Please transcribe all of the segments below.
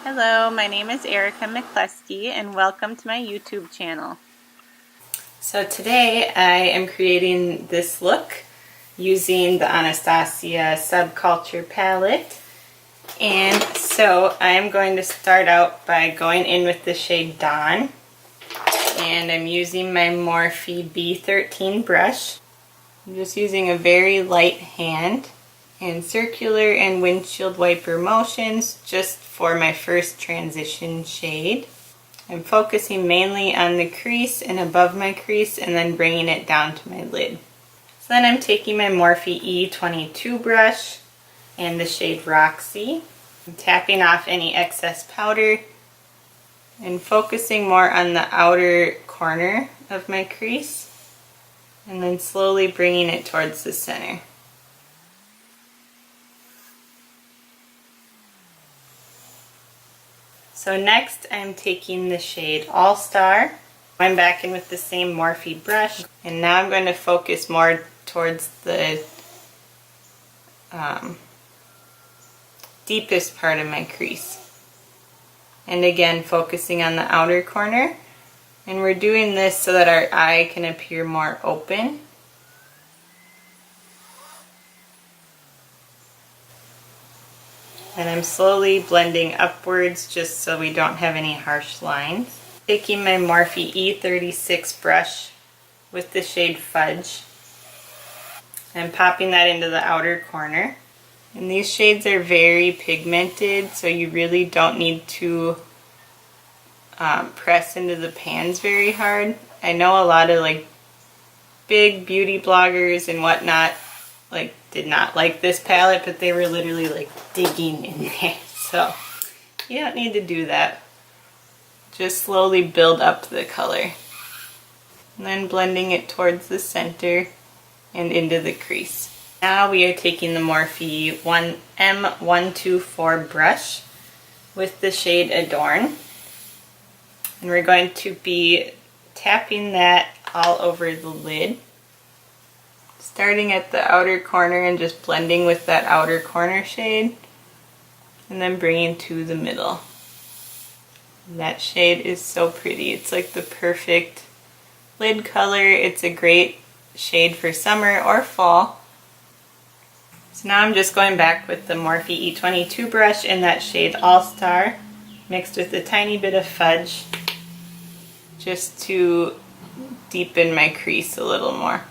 Hello, my name is Erica McCleskey and welcome to my YouTube channel. So today I am creating this look using the Anastasia Subculture palette. And so I'm going to start out by going in with the shade Dawn. And I'm using my Morphe B13 brush. I'm just using a very light hand and circular and windshield wiper motions just for my first transition shade. I'm focusing mainly on the crease and above my crease and then bringing it down to my lid. So then I'm taking my Morphe E22 brush and the shade Roxy. I'm tapping off any excess powder and focusing more on the outer corner of my crease and then slowly bringing it towards the center. So next I'm taking the shade All Star. I'm back in with the same Morphe brush and now I'm going to focus more towards the deepest part of my crease. And again focusing on the outer corner. And we're doing this so that our eye can appear more open. And I'm slowly blending upwards just so we don't have any harsh lines. Taking my Morphe E36 brush with the shade Fudge and popping that into the outer corner. And these shades are very pigmented, so you really don't need to press into the pans very hard. I know a lot of like big beauty bloggers and whatnot did not like this palette, but they were literally like digging in there. So you don't need to do that. Just slowly build up the color. And then blending it towards the center and into the crease. Now we are taking the Morphe M124 brush with the shade Adorn. And we're going to be tapping that all over the lid. Starting at the outer corner and just blending with that outer corner shade. And then bringing to the middle. And that shade is so pretty. It's like the perfect lid color. It's a great shade for summer or fall. So now I'm just going back with the Morphe E22 brush in that shade All Star, mixed with a tiny bit of Fudge, just to deepen my crease a little more.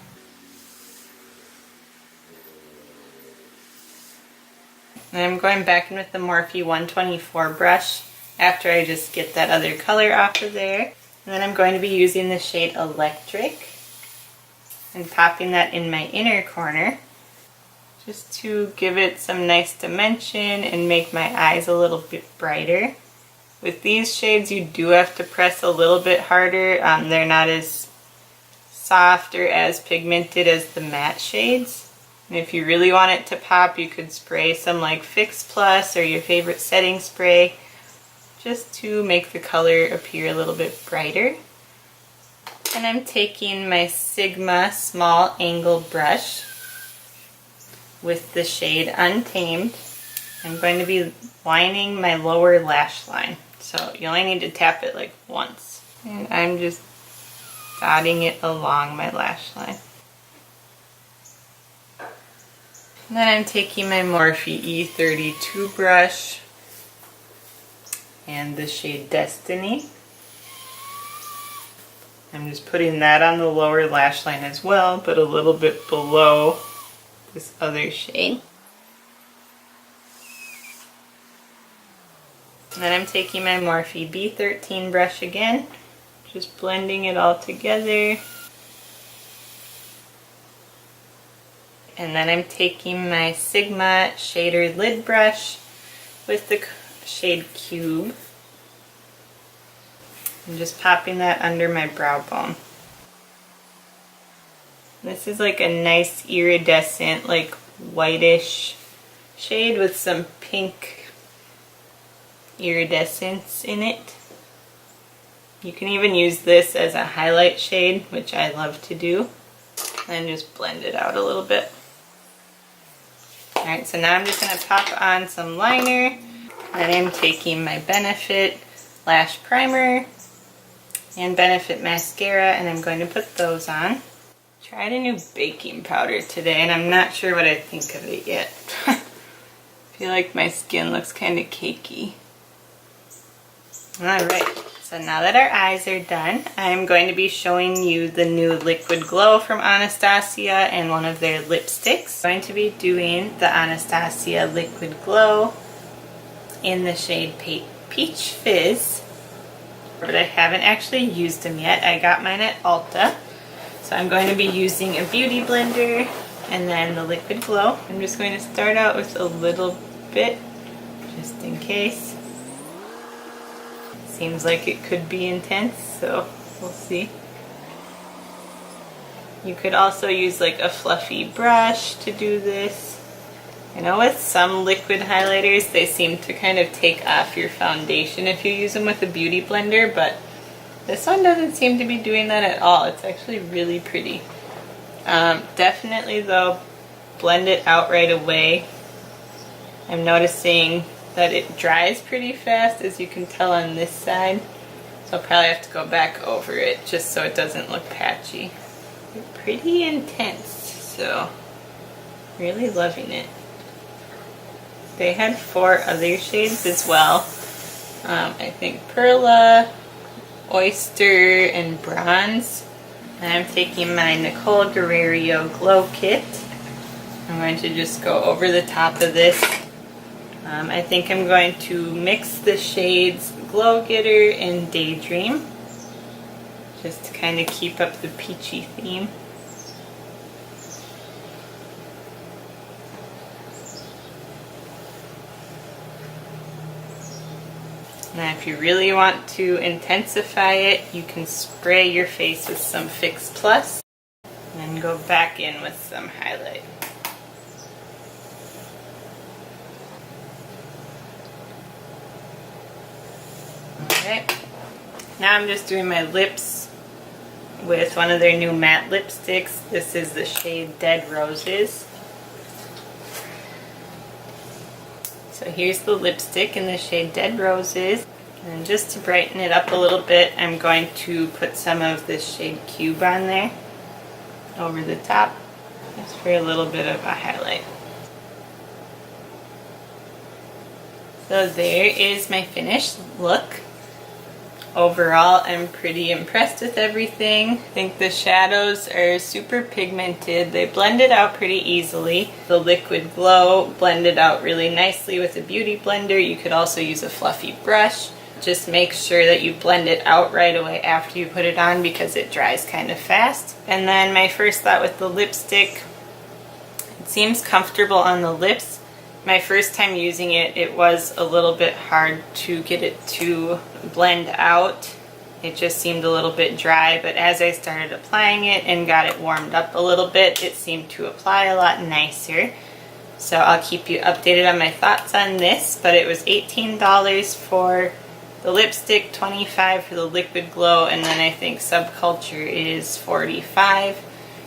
And I'm going back in with the Morphe 124 brush after I just get that other color off of there. And then I'm going to be using the shade Electric and popping that in my inner corner just to give it some nice dimension and make my eyes a little bit brighter. With these shades you do have to press a little bit harder. They're not as soft or as pigmented as the matte shades. And if you really want it to pop, you could spray some like Fix Plus or your favorite setting spray just to make the color appear a little bit brighter. And I'm taking my Sigma small angle brush with the shade Untamed. I'm going to be lining my lower lash line. So you only need to tap it like once. And I'm just dotting it along my lash line. And then I'm taking my Morphe E32 brush and the shade Destiny. I'm just putting that on the lower lash line as well, but a little bit below this other shade. And then I'm taking my Morphe B13 brush again, just blending it all together. And then I'm taking my Sigma shader lid brush with the shade Cube. I'm just popping that under my brow bone. This is like a nice iridescent, like whitish shade with some pink iridescence in it. You can even use this as a highlight shade, which I love to do, and just blend it out a little bit. Alright, so now I'm just going to pop on some liner Then I'm taking my Benefit Lash Primer and Benefit Mascara, and I'm going to put those on. Tried a new baking powder today, and I'm not sure what I think of it yet. I feel like my skin looks kind of cakey. Alright, so now that our eyes are done, I'm going to be showing you the new Liquid Glow from Anastasia and one of their lipsticks. I'm going to be doing the Anastasia Liquid Glow in the shade Peach Fizz, but I haven't actually used them yet. I got mine at Ulta. So I'm going to be using a beauty blender and then the Liquid Glow. I'm just going to start out with a little bit, just in case. Seems like it could be intense, so we'll see. You could also use like a fluffy brush to do this. I know with some liquid highlighters, they seem to kind of take off your foundation if you use them with a beauty blender, but this one doesn't seem to be doing that at all. It's actually really pretty. Definitely though, blend it out right away. I'm noticing that it dries pretty fast, as you can tell on this side. So I'll probably have to go back over it just so it doesn't look patchy. They're pretty intense, so really loving it. They had 4 other shades as well. I think Perla, Oyster, and Bronze. And I'm taking my Nicole Guerriero Glow Kit. I'm going to just go over the top of this. I think I'm going to mix the shades Glow Getter and Daydream, just to kind of keep up the peachy theme. Now if you really want to intensify it, you can spray your face with some Fix Plus and then go back in with some highlight. Okay, now I'm just doing my lips with one of their new matte lipsticks. This is the shade Dead Roses. So here's the lipstick in the shade Dead Roses. And just to brighten it up a little bit, I'm going to put some of this shade Cube on there over the top, just for a little bit of a highlight. So there is my finished look. Overall, I'm pretty impressed with everything. I think the shadows are super pigmented. They blended out pretty easily. The Liquid Glow blended out really nicely with a beauty blender. You could also use a fluffy brush. Just make sure that you blend it out right away after you put it on because it dries kind of fast. And then my first thought with the lipstick, it seems comfortable on the lips. My first time using it, it was a little bit hard to get it to blend out. It just seemed a little bit dry, but as I started applying it and got it warmed up a little bit, it seemed to apply a lot nicer. So I'll keep you updated on my thoughts on this, but it was $18 for the lipstick, $25 for the Liquid Glow, and then I think Subculture is $45.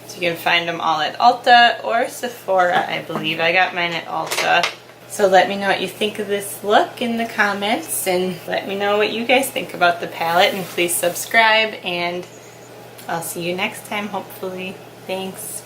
So you can find them all at Ulta or Sephora, I believe. I got mine at Ulta. So let me know what you think of this look in the comments, and let me know what you guys think about the palette, and please subscribe, and I'll see you next time, hopefully. Thanks.